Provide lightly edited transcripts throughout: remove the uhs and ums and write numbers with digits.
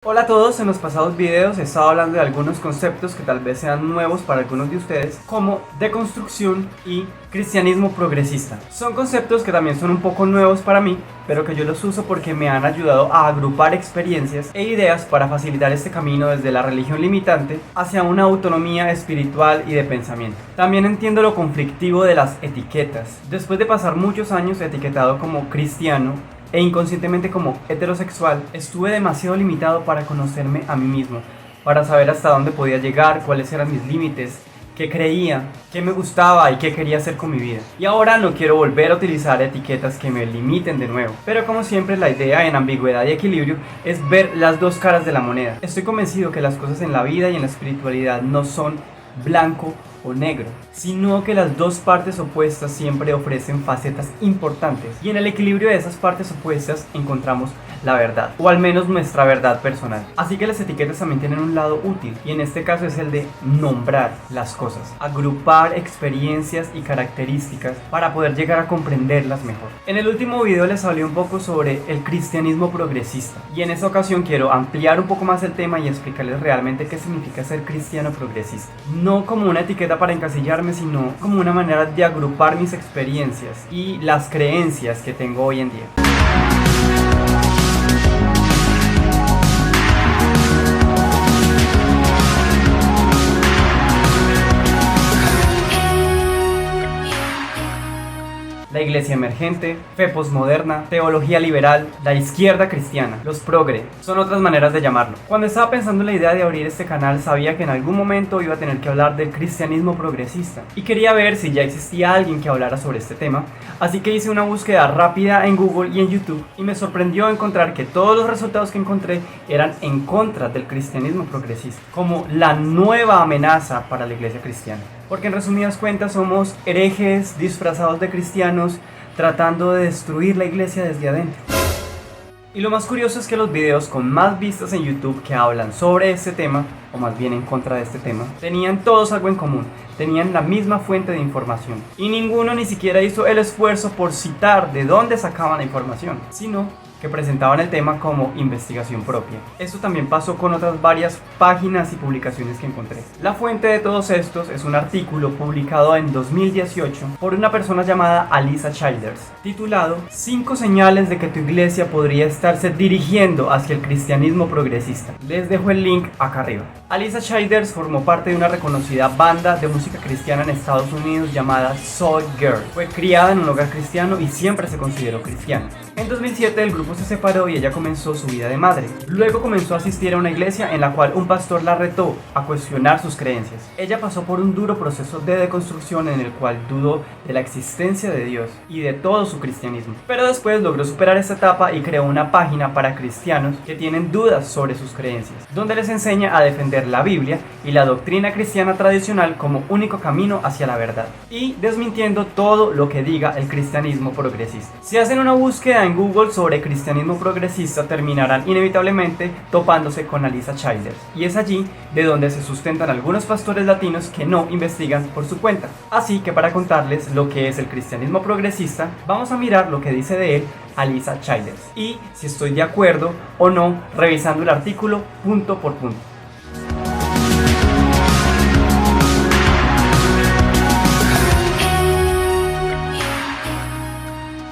Hola a todos, en los pasados videos he estado hablando de algunos conceptos que tal vez sean nuevos para algunos de ustedes, como deconstrucción y cristianismo progresista. Son conceptos que también son un poco nuevos para mí, pero que yo los uso porque me han ayudado a agrupar experiencias e ideas para facilitar este camino desde la religión limitante hacia una autonomía espiritual y de pensamiento. También entiendo lo conflictivo de las etiquetas. Después de pasar muchos años etiquetado como cristiano, e inconscientemente como heterosexual, estuve demasiado limitado para conocerme a mí mismo, para saber hasta dónde podía llegar, cuáles eran mis límites, qué creía, qué me gustaba y qué quería hacer con mi vida. Y ahora no quiero volver a utilizar etiquetas que me limiten de nuevo. Pero como siempre, la idea en ambigüedad y equilibrio es ver las dos caras de la moneda. Estoy convencido que las cosas en la vida y en la espiritualidad no son blanco o negro, sino que las dos partes opuestas siempre ofrecen facetas importantes, y en el equilibrio de esas partes opuestas encontramos la verdad, o al menos nuestra verdad personal. Así que las etiquetas también tienen un lado útil, y en este caso es el de nombrar las cosas, agrupar experiencias y características para poder llegar a comprenderlas mejor. En el último video les hablé un poco sobre el cristianismo progresista, y en esta ocasión quiero ampliar un poco más el tema y explicarles realmente qué significa ser cristiano progresista. No como una etiqueta para encasillarme, sino como una manera de agrupar mis experiencias y las creencias que tengo hoy en día. La iglesia emergente, fe posmoderna, teología liberal, la izquierda cristiana, los progre, son otras maneras de llamarlo. Cuando estaba pensando en la idea de abrir este canal, sabía que en algún momento iba a tener que hablar del cristianismo progresista, y quería ver si ya existía alguien que hablara sobre este tema, así que hice una búsqueda rápida en Google y en YouTube, y me sorprendió encontrar que todos los resultados que encontré eran en contra del cristianismo progresista, como la nueva amenaza para la iglesia cristiana. Porque en resumidas cuentas somos herejes disfrazados de cristianos tratando de destruir la iglesia desde adentro. Y lo más curioso es que los videos con más vistas en YouTube que hablan sobre este tema, o más bien en contra de este tema, tenían todos algo en común, tenían la misma fuente de información. Y ninguno ni siquiera hizo el esfuerzo por citar de dónde sacaban la información, sino que presentaban el tema como investigación propia. Esto también pasó con otras varias páginas y publicaciones que encontré. La fuente de todos estos es un artículo publicado en 2018 por una persona llamada Alisa Childers, titulado 5 señales de que tu iglesia podría estarse dirigiendo hacia el cristianismo progresista. Les dejo el link acá arriba. Alisa Childers formó parte de una reconocida banda de música cristiana en Estados Unidos llamada Soul Girl. Fue criada en un hogar cristiano y siempre se consideró cristiana. En 2007 el grupo se separó y ella comenzó su vida de madre. Luego comenzó a asistir a una iglesia en la cual un pastor la retó a cuestionar sus creencias. Ella pasó por un duro proceso de deconstrucción en el cual dudó de la existencia de Dios y de todo su cristianismo. Pero después logró superar esta etapa y creó una página para cristianos que tienen dudas sobre sus creencias, donde les enseña a defender la Biblia y la doctrina cristiana tradicional como único camino hacia la verdad, y desmintiendo todo lo que diga el cristianismo progresista. Si hacen una búsqueda en Google sobre cristianismo progresista, terminarán inevitablemente topándose con Alisa Childers, y es allí de donde se sustentan algunos pastores latinos que no investigan por su cuenta. Así que para contarles lo que es el cristianismo progresista, vamos a mirar lo que dice de él Alisa Childers, y si estoy de acuerdo o no, revisando el artículo punto por punto.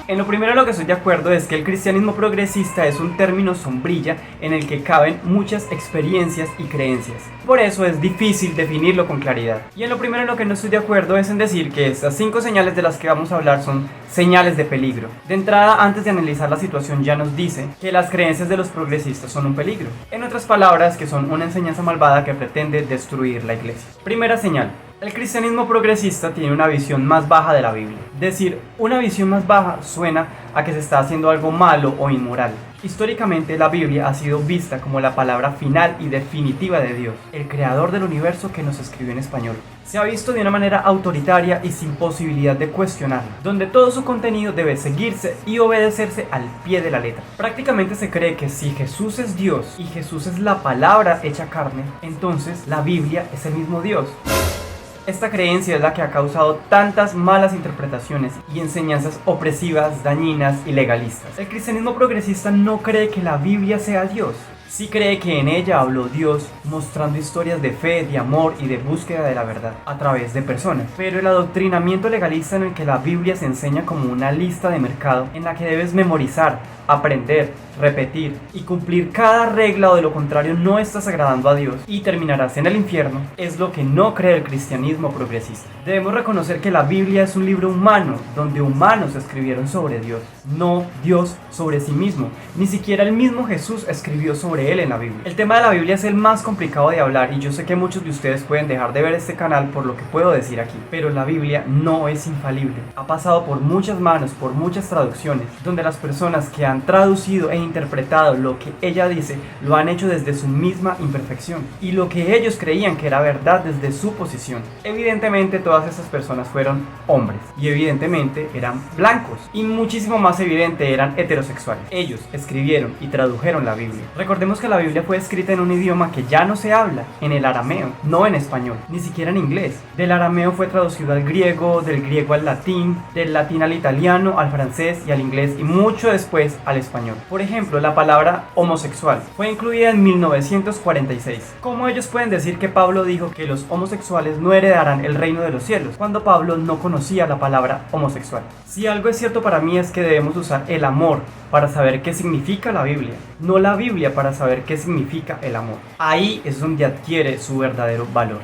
En lo primero, lo que estoy de acuerdo es que el cristianismo progresista es un término sombrilla en el que caben muchas experiencias y creencias. Por eso es difícil definirlo con claridad. Y en lo primero en lo que no estoy de acuerdo es en decir que estas 5 señales de las que vamos a hablar son señales de peligro. De entrada, antes de analizar la situación, ya nos dice que las creencias de los progresistas son un peligro. En otras palabras, que son una enseñanza malvada que pretende destruir la iglesia. Primera señal. El cristianismo progresista tiene una visión más baja de la Biblia. Decir una visión más baja suena a que se está haciendo algo malo o inmoral. Históricamente, la Biblia ha sido vista como la palabra final y definitiva de Dios, el creador del universo que nos escribió en español. Se ha visto de una manera autoritaria y sin posibilidad de cuestionarla, donde todo su contenido debe seguirse y obedecerse al pie de la letra. Prácticamente se cree que si Jesús es Dios y Jesús es la palabra hecha carne, entonces la Biblia es el mismo Dios. Esta creencia es la que ha causado tantas malas interpretaciones y enseñanzas opresivas, dañinas y legalistas. El cristianismo progresista no cree que la Biblia sea Dios, Sí cree que en ella habló Dios, mostrando historias de fe, de amor y de búsqueda de la verdad a través de personas. Pero el adoctrinamiento legalista en el que la Biblia se enseña como una lista de mercado en la que debes memorizar, aprender, repetir y cumplir cada regla, o de lo contrario no estás agradando a Dios y terminarás en el infierno, es lo que no cree el cristianismo progresista. Debemos reconocer que la Biblia es un libro humano, donde humanos escribieron sobre Dios, no Dios sobre sí mismo. Ni siquiera el mismo Jesús escribió sobre él en la Biblia. El tema de la Biblia es el más complicado de hablar y yo sé que muchos de ustedes pueden dejar de ver este canal por lo que puedo decir aquí, pero la Biblia no es infalible. Ha pasado por muchas manos, por muchas traducciones, donde las personas que han traducido e interpretado lo que ella dice lo han hecho desde su misma imperfección y lo que ellos creían que era verdad desde su posición. Evidentemente todas esas personas fueron hombres y evidentemente eran blancos y muchísimo más evidente eran heterosexuales. Ellos escribieron y tradujeron la Biblia. Recordemos que la Biblia fue escrita en un idioma que ya no se habla, en el arameo, no en español, ni siquiera en inglés. Del arameo fue traducido al griego, del griego al latín, del latín al italiano, al francés y al inglés y mucho después al español. Por ejemplo, la palabra homosexual fue incluida en 1946. ¿Cómo ellos pueden decir que Pablo dijo que los homosexuales no heredarán el reino de los cielos, cuando Pablo no conocía la palabra homosexual? Si algo es cierto para mí es que debemos usar el amor para saber qué significa la Biblia, no la Biblia para saber qué significa el amor. Ahí es donde adquiere su verdadero valor.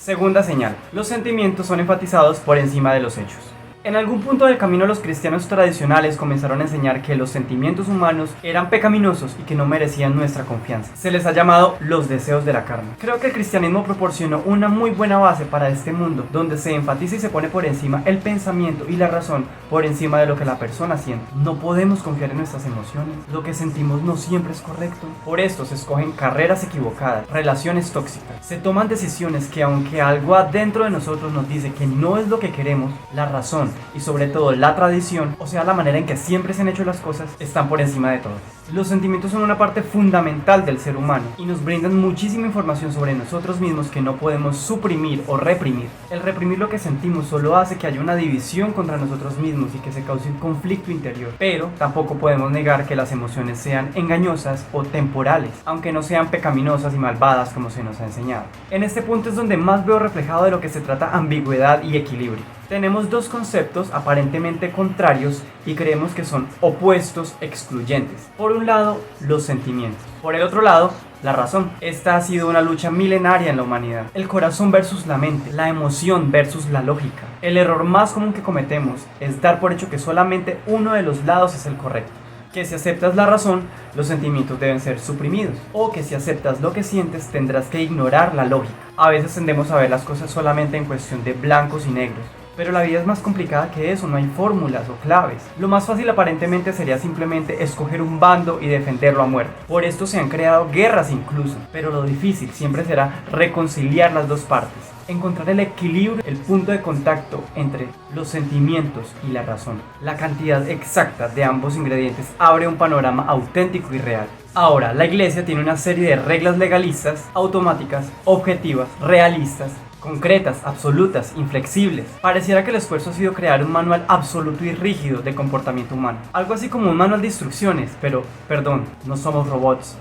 Segunda señal, los sentimientos son enfatizados por encima de los hechos. En algún punto del camino los cristianos tradicionales comenzaron a enseñar que los sentimientos humanos eran pecaminosos y que no merecían nuestra confianza. Se les ha llamado los deseos de la carne. Creo que el cristianismo proporcionó una muy buena base para este mundo, donde se enfatiza y se pone por encima el pensamiento y la razón por encima de lo que la persona siente. No podemos confiar en nuestras emociones. Lo que sentimos no siempre es correcto. Por esto se escogen carreras equivocadas, relaciones tóxicas. Se toman decisiones que, aunque algo adentro de nosotros nos dice que no es lo que queremos, la razón y sobre todo la tradición, o sea la manera en que siempre se han hecho las cosas, están por encima de todo. Los sentimientos son una parte fundamental del ser humano y nos brindan muchísima información sobre nosotros mismos que no podemos suprimir o reprimir. El reprimir lo que sentimos solo hace que haya una división contra nosotros mismos y que se cause un conflicto interior. Pero tampoco podemos negar que las emociones sean engañosas o temporales, aunque no sean pecaminosas y malvadas como se nos ha enseñado. En este punto es donde más veo reflejado de lo que se trata ambigüedad y equilibrio. Tenemos dos conceptos aparentemente contrarios y creemos que son opuestos excluyentes. Por un lado, los sentimientos. Por el otro lado, la razón. Esta ha sido una lucha milenaria en la humanidad. El corazón versus la mente, la emoción versus la lógica. El error más común que cometemos es dar por hecho que solamente uno de los lados es el correcto. Que si aceptas la razón, los sentimientos deben ser suprimidos. O que si aceptas lo que sientes, tendrás que ignorar la lógica. A veces tendemos a ver las cosas solamente en cuestión de blancos y negros. Pero la vida es más complicada que eso, no hay fórmulas o claves. Lo más fácil aparentemente sería simplemente escoger un bando y defenderlo a muerte. Por esto se han creado guerras incluso, pero lo difícil siempre será reconciliar las dos partes. Encontrar el equilibrio, el punto de contacto entre los sentimientos y la razón. La cantidad exacta de ambos ingredientes abre un panorama auténtico y real. Ahora, la iglesia tiene una serie de reglas legalistas, automáticas, objetivas, realistas, concretas, absolutas, inflexibles. Pareciera que el esfuerzo ha sido crear un manual absoluto y rígido de comportamiento humano. Algo así como un manual de instrucciones, pero, perdón, no somos robots.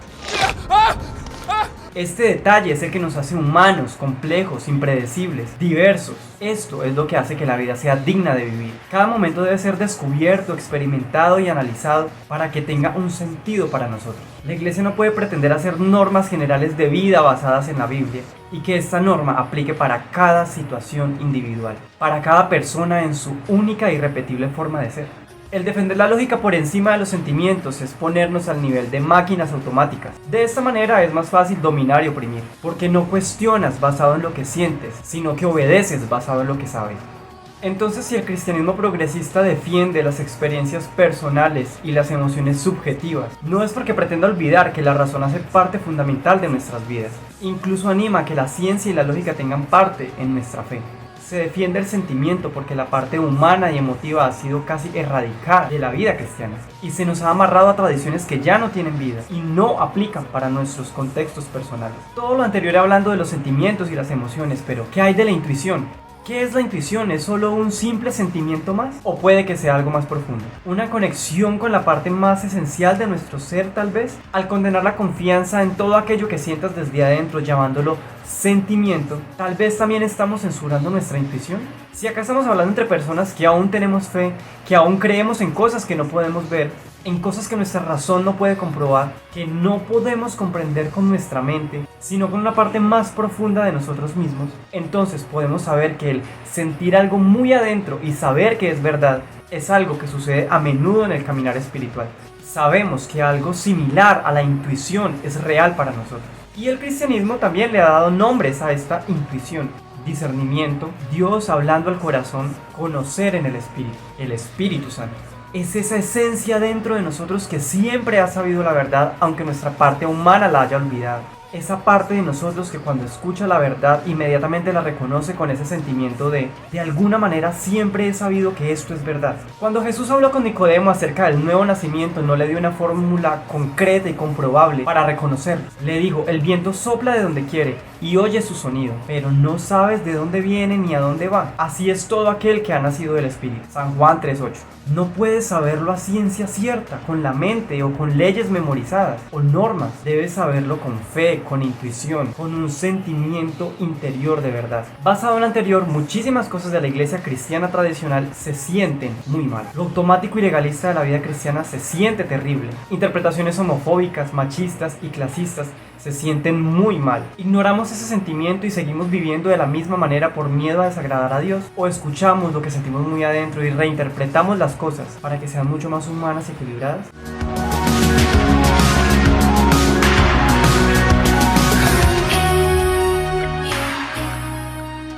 Este detalle es el que nos hace humanos, complejos, impredecibles, diversos. Esto es lo que hace que la vida sea digna de vivir. Cada momento debe ser descubierto, experimentado y analizado para que tenga un sentido para nosotros. La iglesia no puede pretender hacer normas generales de vida basadas en la Biblia y que esta norma aplique para cada situación individual, para cada persona en su única e irrepetible forma de ser. El defender la lógica por encima de los sentimientos es ponernos al nivel de máquinas automáticas. De esta manera es más fácil dominar y oprimir, porque no cuestionas basado en lo que sientes, sino que obedeces basado en lo que sabes. Entonces, si el cristianismo progresista defiende las experiencias personales y las emociones subjetivas, no es porque pretenda olvidar que la razón hace parte fundamental de nuestras vidas. Incluso anima a que la ciencia y la lógica tengan parte en nuestra fe. Se defiende el sentimiento porque la parte humana y emotiva ha sido casi erradicada de la vida cristiana y se nos ha amarrado a tradiciones que ya no tienen vida y no aplican para nuestros contextos personales. Todo lo anterior hablando de los sentimientos y las emociones, pero ¿qué hay de la intuición? ¿Qué es la intuición? ¿Es solo un simple sentimiento más? ¿O puede que sea algo más profundo? ¿Una conexión con la parte más esencial de nuestro ser tal vez? Al condenar la confianza en todo aquello que sientas desde adentro llamándolo sentimiento, tal vez también estamos censurando nuestra intuición. Si acá estamos hablando entre personas que aún tenemos fe, que aún creemos en cosas que no podemos ver, en cosas que nuestra razón no puede comprobar, que no podemos comprender con nuestra mente, sino con una parte más profunda de nosotros mismos, entonces podemos saber que el sentir algo muy adentro y saber que es verdad es algo que sucede a menudo en el caminar espiritual. Sabemos que algo similar a la intuición es real para nosotros. Y el cristianismo también le ha dado nombres a esta intuición: discernimiento, Dios hablando al corazón, conocer en el Espíritu Santo. Es esa esencia dentro de nosotros que siempre ha sabido la verdad, aunque nuestra parte humana la haya olvidado. Esa parte de nosotros que cuando escucha la verdad inmediatamente la reconoce con ese sentimiento de alguna manera siempre he sabido que esto es verdad. Cuando Jesús habló con Nicodemo acerca del nuevo nacimiento, no le dio una fórmula concreta y comprobable para reconocerlo. Le dijo: el viento sopla de donde quiere y oye su sonido, pero no sabes de dónde viene ni a dónde va. Así es todo aquel que ha nacido del Espíritu. San Juan 3:8. No puedes saberlo a ciencia cierta, con la mente o con leyes memorizadas o normas. Debes saberlo con fe, con intuición, con un sentimiento interior de verdad. Basado en lo anterior, muchísimas cosas de la iglesia cristiana tradicional se sienten muy mal. Lo automático y legalista de la vida cristiana se siente terrible. Interpretaciones homofóbicas, machistas y clasistas se sienten muy mal. Ignoramos ese sentimiento y seguimos viviendo de la misma manera por miedo a desagradar a Dios, o escuchamos lo que sentimos muy adentro y reinterpretamos las cosas para que sean mucho más humanas y equilibradas.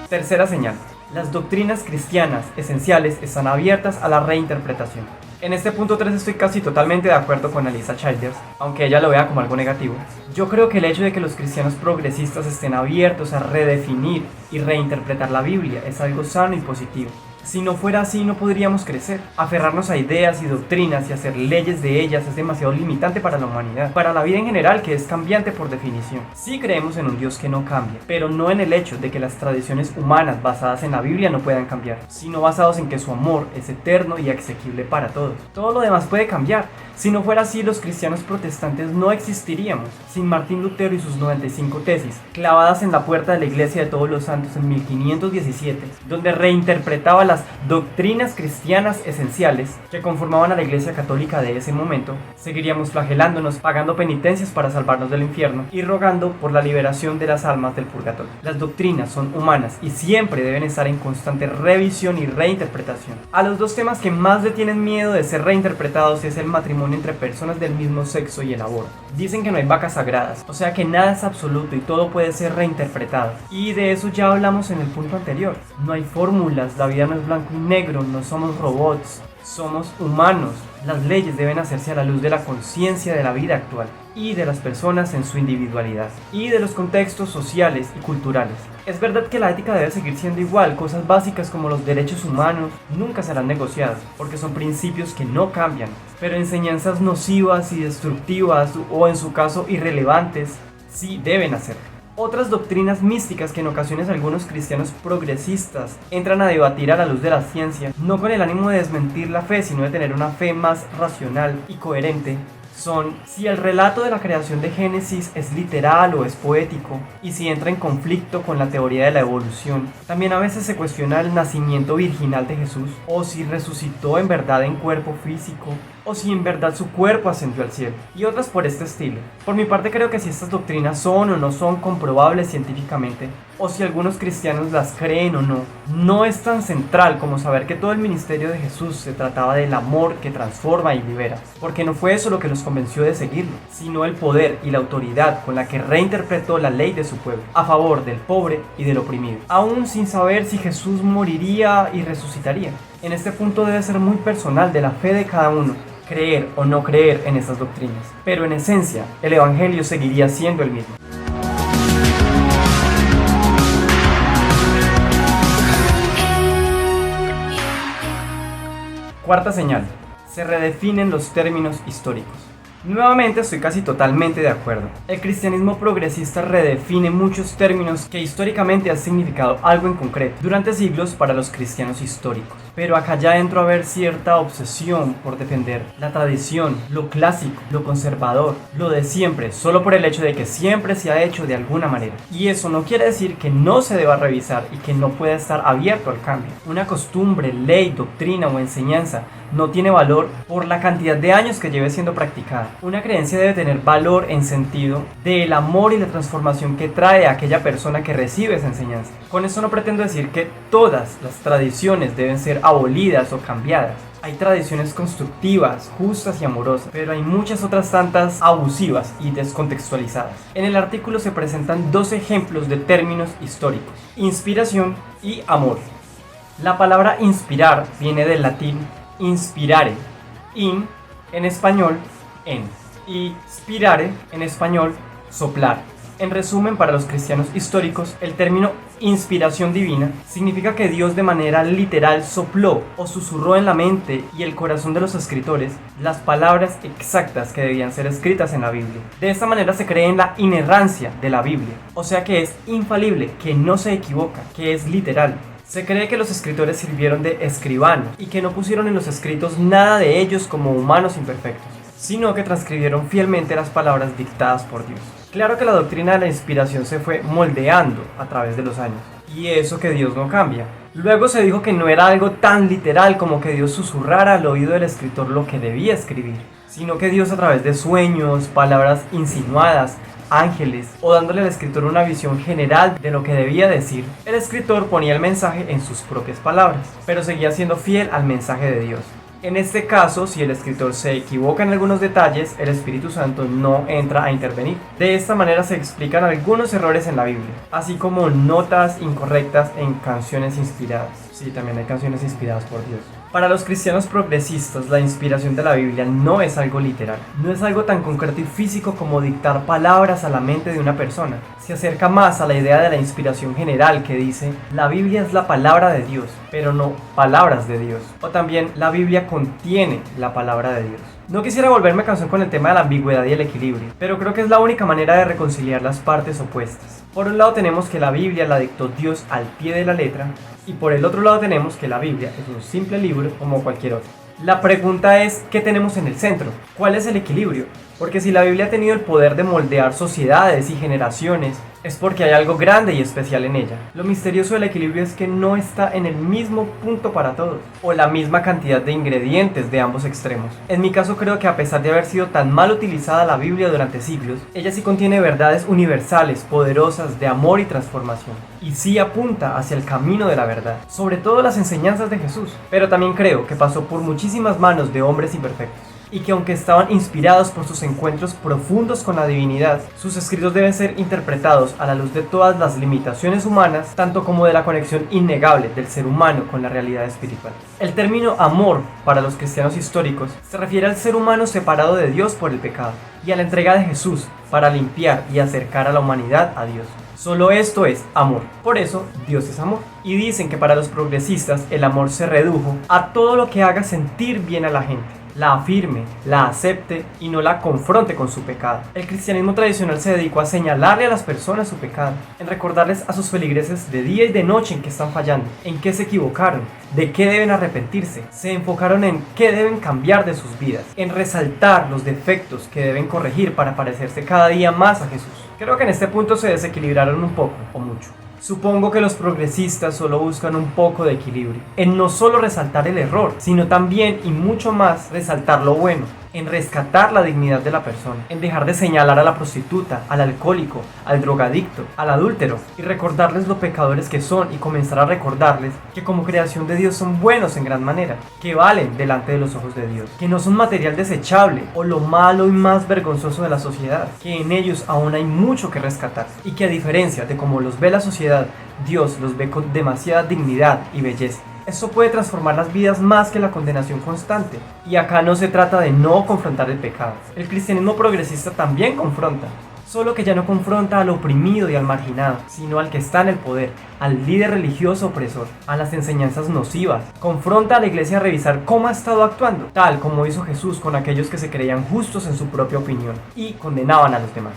Tercera señal: las doctrinas cristianas esenciales están abiertas a la reinterpretación. En este punto 3 estoy casi totalmente de acuerdo con Alisa Childers, aunque ella lo vea como algo negativo. Yo creo que el hecho de que los cristianos progresistas estén abiertos a redefinir y reinterpretar la Biblia es algo sano y positivo. Si no fuera así, no podríamos crecer. Aferrarnos a ideas y doctrinas y hacer leyes de ellas es demasiado limitante para la humanidad, para la vida en general, que es cambiante por definición. Sí creemos en un Dios que no cambia, pero no en el hecho de que las tradiciones humanas basadas en la Biblia no puedan cambiar, sino basados en que su amor es eterno y asequible para todos. Todo lo demás puede cambiar. Si no fuera así, los cristianos protestantes no existiríamos. Sin Martín Lutero y sus 95 tesis, clavadas en la puerta de la Iglesia de Todos los Santos en 1517, donde reinterpretaba las doctrinas cristianas esenciales que conformaban a la Iglesia católica de ese momento, seguiríamos flagelándonos, pagando penitencias para salvarnos del infierno y rogando por la liberación de las almas del purgatorio. Las doctrinas son humanas y siempre deben estar en constante revisión y reinterpretación. A los dos temas que más le tienen miedo de ser reinterpretados es el matrimonio entre personas del mismo sexo y el aborto. Dicen que no hay vacas sagradas, o sea que nada es absoluto y todo puede ser reinterpretado. Y de eso ya hablamos en el punto anterior. No hay fórmulas, la vida no es blanco y negro, no somos robots, somos humanos. Las leyes deben hacerse a la luz de la conciencia de la vida actual y de las personas en su individualidad y de los contextos sociales y culturales. Es verdad que la ética debe seguir siendo igual, cosas básicas como los derechos humanos nunca serán negociadas porque son principios que no cambian, pero enseñanzas nocivas y destructivas o en su caso irrelevantes sí deben hacerlo. Otras doctrinas místicas que en ocasiones algunos cristianos progresistas entran a debatir a la luz de la ciencia, no con el ánimo de desmentir la fe, sino de tener una fe más racional y coherente, son si el relato de la creación de Génesis es literal o es poético, y si entra en conflicto con la teoría de la evolución. También a veces se cuestiona el nacimiento virginal de Jesús, o si resucitó en verdad en cuerpo físico, o si en verdad su cuerpo ascendió al cielo, y otras por este estilo. Por mi parte creo que si estas doctrinas son o no son comprobables científicamente, o si algunos cristianos las creen o no, no es tan central como saber que todo el ministerio de Jesús se trataba del amor que transforma y libera, porque no fue eso lo que los convenció de seguirlo, sino el poder y la autoridad con la que reinterpretó la ley de su pueblo, a favor del pobre y del oprimido, aún sin saber si Jesús moriría y resucitaría. En este punto debe ser muy personal de la fe de cada uno, creer o no creer en estas doctrinas, pero en esencia, el evangelio seguiría siendo el mismo. Cuarta señal: se redefinen los términos históricos. Nuevamente estoy casi totalmente de acuerdo. El cristianismo progresista redefine muchos términos que históricamente han significado algo en concreto durante siglos para los cristianos históricos. Pero acá ya entro a ver cierta obsesión por defender la tradición, lo clásico, lo conservador, lo de siempre, solo por el hecho de que siempre se ha hecho de alguna manera. Y eso no quiere decir que no se deba revisar y que no pueda estar abierto al cambio. Una costumbre, ley, doctrina o enseñanza no tiene valor por la cantidad de años que lleve siendo practicada. Una creencia debe tener valor en sentido del amor y la transformación que trae a aquella persona que recibe esa enseñanza. Con esto no pretendo decir que todas las tradiciones deben ser abolidas o cambiadas. Hay tradiciones constructivas, justas y amorosas, pero hay muchas otras tantas abusivas y descontextualizadas. En el artículo se presentan dos ejemplos de términos históricos: inspiración y amor. La palabra inspirar viene del latín inspirare, in en español en, y spirare en español soplar. En resumen, para los cristianos históricos, el término inspiración divina significa que Dios de manera literal sopló o susurró en la mente y el corazón de los escritores las palabras exactas que debían ser escritas en la Biblia. De esta manera se cree en la inerrancia de la Biblia, o sea que es infalible, que no se equivoca, que es literal. Se cree que los escritores sirvieron de escribanos y que no pusieron en los escritos nada de ellos como humanos imperfectos, sino que transcribieron fielmente las palabras dictadas por Dios. Claro que la doctrina de la inspiración se fue moldeando a través de los años, y eso que Dios no cambia. Luego se dijo que no era algo tan literal como que Dios susurrara al oído del escritor lo que debía escribir, sino que Dios, a través de sueños, palabras insinuadas, ángeles, o dándole al escritor una visión general de lo que debía decir, el escritor ponía el mensaje en sus propias palabras, pero seguía siendo fiel al mensaje de Dios. En este caso, si el escritor se equivoca en algunos detalles, el Espíritu Santo no entra a intervenir. De esta manera se explican algunos errores en la Biblia, así como notas incorrectas en canciones inspiradas. Sí, también hay canciones inspiradas por Dios. Para los cristianos progresistas, la inspiración de la Biblia no es algo literal, no es algo tan concreto y físico como dictar palabras a la mente de una persona. Se acerca más a la idea de la inspiración general que dice: la Biblia es la palabra de Dios, pero no palabras de Dios. O también, la Biblia contiene la palabra de Dios. No quisiera volverme cansón con el tema de la ambigüedad y el equilibrio, pero creo que es la única manera de reconciliar las partes opuestas. Por un lado tenemos que la Biblia la dictó Dios al pie de la letra, y por el otro lado tenemos que la Biblia es un simple libro como cualquier otro. La pregunta es, ¿qué tenemos en el centro? ¿Cuál es el equilibrio? Porque si la Biblia ha tenido el poder de moldear sociedades y generaciones, es porque hay algo grande y especial en ella. Lo misterioso del equilibrio es que no está en el mismo punto para todos, o la misma cantidad de ingredientes de ambos extremos. En mi caso, creo que a pesar de haber sido tan mal utilizada la Biblia durante siglos, ella sí contiene verdades universales, poderosas, de amor y transformación. Y sí apunta hacia el camino de la verdad, sobre todo las enseñanzas de Jesús. Pero también creo que pasó por muchísimas manos de hombres imperfectos, y que aunque estaban inspirados por sus encuentros profundos con la divinidad, sus escritos deben ser interpretados a la luz de todas las limitaciones humanas, tanto como de la conexión innegable del ser humano con la realidad espiritual. El término amor para los cristianos históricos se refiere al ser humano separado de Dios por el pecado, y a la entrega de Jesús para limpiar y acercar a la humanidad a Dios. Solo esto es amor. Por eso, Dios es amor. Y dicen que para los progresistas el amor se redujo a todo lo que haga sentir bien a la gente, la afirme, la acepte y no la confronte con su pecado. El cristianismo tradicional se dedicó a señalarle a las personas su pecado, en recordarles a sus feligreses de día y de noche en qué están fallando, en qué se equivocaron, de qué deben arrepentirse. Se enfocaron en qué deben cambiar de sus vidas, en resaltar los defectos que deben corregir para parecerse cada día más a Jesús. Creo que en este punto se desequilibraron un poco, o mucho. Supongo que los progresistas solo buscan un poco de equilibrio, en no solo resaltar el error, sino también y mucho más resaltar lo bueno, en rescatar la dignidad de la persona, en dejar de señalar a la prostituta, al alcohólico, al drogadicto, al adúltero, y recordarles lo pecadores que son y comenzar a recordarles que como creación de Dios son buenos en gran manera, que valen delante de los ojos de Dios, que no son material desechable o lo malo y más vergonzoso de la sociedad, que en ellos aún hay mucho que rescatar, y que a diferencia de cómo los ve la sociedad, Dios los ve con demasiada dignidad y belleza. Esto puede transformar las vidas más que la condenación constante. Y acá no se trata de no confrontar el pecado. El cristianismo progresista también confronta, solo que ya no confronta al oprimido y al marginado, sino al que está en el poder, al líder religioso opresor, a las enseñanzas nocivas. Confronta a la iglesia a revisar cómo ha estado actuando, tal como hizo Jesús con aquellos que se creían justos en su propia opinión y condenaban a los demás.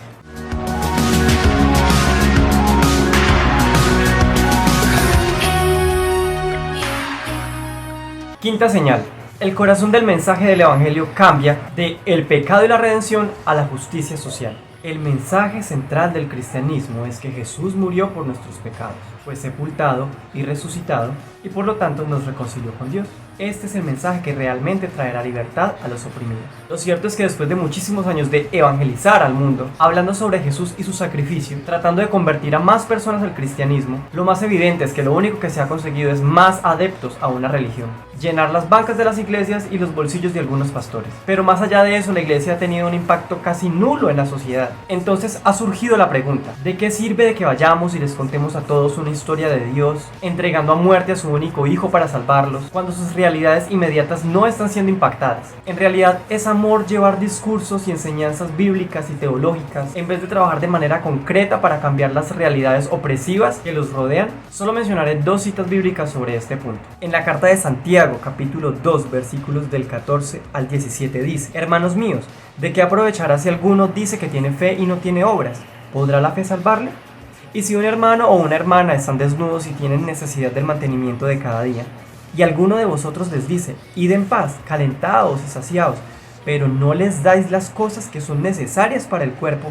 Quinta señal. El corazón del mensaje del Evangelio cambia de el pecado y la redención a la justicia social. El mensaje central del cristianismo es que Jesús murió por nuestros pecados, fue sepultado y resucitado y por lo tanto nos reconcilió con Dios. Este es el mensaje que realmente traerá libertad a los oprimidos. Lo cierto es que después de muchísimos años de evangelizar al mundo, hablando sobre Jesús y su sacrificio, tratando de convertir a más personas al cristianismo, lo más evidente es que lo único que se ha conseguido es más adeptos a una religión, llenar las bancas de las iglesias y los bolsillos de algunos pastores. Pero más allá de eso, la iglesia ha tenido un impacto casi nulo en la sociedad. Entonces ha surgido la pregunta, ¿de qué sirve de que vayamos y les contemos a todos una historia de Dios, entregando a muerte a su único hijo para salvarlos, cuando sus realidades inmediatas no están siendo impactadas? En realidad es amor llevar discursos y enseñanzas bíblicas y teológicas en vez de trabajar de manera concreta para cambiar las realidades opresivas que los rodean. Solo mencionaré 2 citas bíblicas sobre este punto. En la carta de Santiago, capítulo 2, versículos del 14 al 17 dice: Hermanos míos, ¿de qué aprovechará si alguno dice que tiene fe y no tiene obras? ¿Podrá la fe salvarle? Y si un hermano o una hermana están desnudos y tienen necesidad del mantenimiento de cada día, y alguno de vosotros les dice: id en paz, calentados y saciados, pero no les dais las cosas que son necesarias para el cuerpo,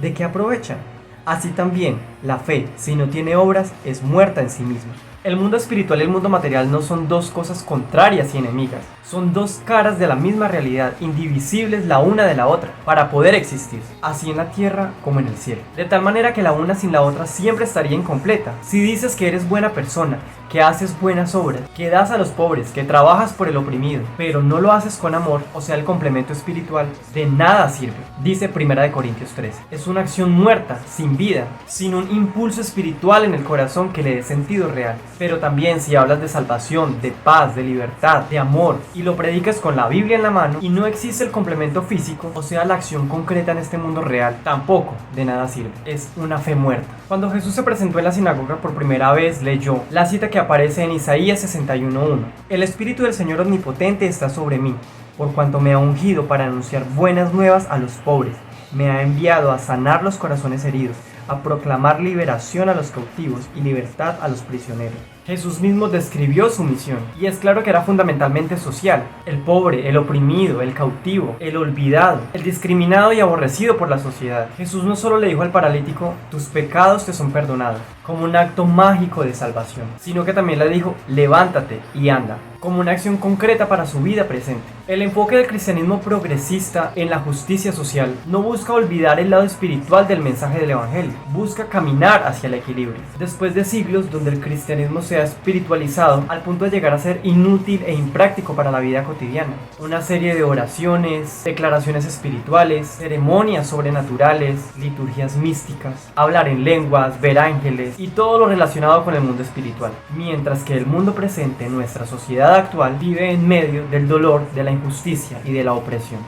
¿de qué aprovechan? Así también, la fe, si no tiene obras, es muerta en sí misma. El mundo espiritual y el mundo material no son 2 cosas contrarias y enemigas, son 2 caras de la misma realidad, indivisibles la una de la otra, para poder existir, así en la tierra como en el cielo. De tal manera que la una sin la otra siempre estaría incompleta. Si dices que eres buena persona, que haces buenas obras, que das a los pobres, que trabajas por el oprimido, pero no lo haces con amor, o sea el complemento espiritual, de nada sirve. Dice 1 Corintios 13. Es una acción muerta, sin vida, sin un impulso espiritual en el corazón que le dé sentido real. Pero también si hablas de salvación, de paz, de libertad, de amor, y lo predicas con la Biblia en la mano, y no existe el complemento físico, o sea la acción concreta en este mundo real, tampoco de nada sirve. Es una fe muerta. Cuando Jesús se presentó en la sinagoga por primera vez, leyó la cita que aparece en Isaías 61:1. El Espíritu del Señor Omnipotente está sobre mí, por cuanto me ha ungido para anunciar buenas nuevas a los pobres. Me ha enviado a sanar los corazones heridos, a proclamar liberación a los cautivos y libertad a los prisioneros. Jesús mismo describió su misión, y es claro que era fundamentalmente social. El pobre, el oprimido, el cautivo, el olvidado, el discriminado y aborrecido por la sociedad. Jesús no solo le dijo al paralítico: tus pecados te son perdonados, como un acto mágico de salvación, sino que también le dijo: levántate y anda, como una acción concreta para su vida presente. El enfoque del cristianismo progresista en la justicia social no busca olvidar el lado espiritual del mensaje del Evangelio, busca caminar hacia el equilibrio. Después de siglos donde el cristianismo se ha espiritualizado al punto de llegar a ser inútil e impráctico para la vida cotidiana, una serie de oraciones, declaraciones espirituales, ceremonias sobrenaturales, liturgias místicas, hablar en lenguas, ver ángeles y todo lo relacionado con el mundo espiritual, mientras que el mundo presente, nuestra sociedad actual, vive en medio del dolor, de la injusticia y de la opresión.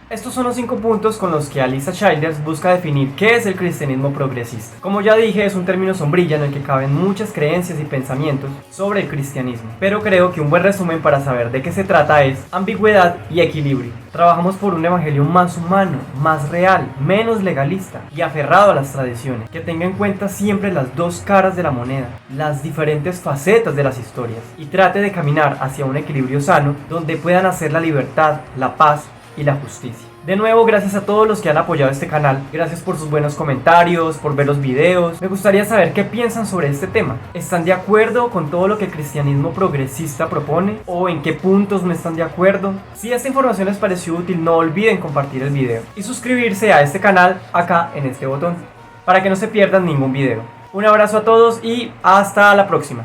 Estos son los 5 puntos con los que Alisa Childers busca definir qué es el cristianismo progresista. Como ya dije, es un término sombrilla en el que caben muchas creencias y pensamientos sobre el cristianismo, pero creo que un buen resumen para saber de qué se trata es ambigüedad y equilibrio. Trabajamos por un evangelio más humano, más real, menos legalista y aferrado a las tradiciones, que tenga en cuenta siempre las 2 caras de la moneda, las diferentes facetas de las historias, y trate de caminar hacia un equilibrio sano donde puedan hacer la libertad, la paz y la justicia. De nuevo, gracias a todos los que han apoyado este canal, gracias por sus buenos comentarios, por ver los videos. Me gustaría saber qué piensan sobre este tema. ¿Están de acuerdo con todo lo que el cristianismo progresista propone? ¿O en qué puntos no están de acuerdo? Si esta información les pareció útil, no olviden compartir el video y suscribirse a este canal acá en este botón, para que no se pierdan ningún video. Un abrazo a todos y hasta la próxima.